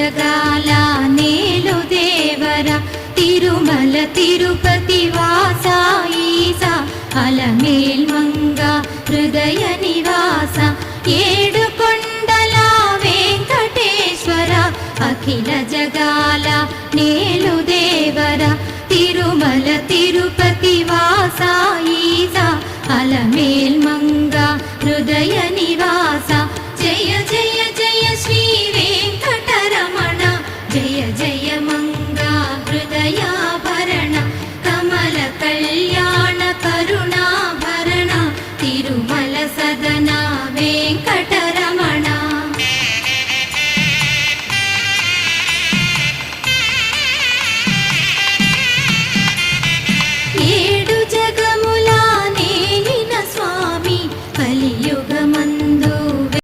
జగాల నేలు దేవర తిరుమల తిరుపతి వాస ఈసా అలమేల్ మంగ హృదయ నివాస ఏడు కొండల వెంకటేశ్వర అఖిల జగాల నేలు దేవర తిరుమల తిరుపతి వాస ఈసా అలమేల్ మంగ హృదయ నివాస జయ జయ జయ శ్రీ వెంకటరమణ జయ జయ మంగ హృదయాభరణ కమల కళ్యాణ కరుణాభరణ తిరుమల సదన వెంకటరమణ ఏడు జగముల నేలిన స్వామి కలియుగమందు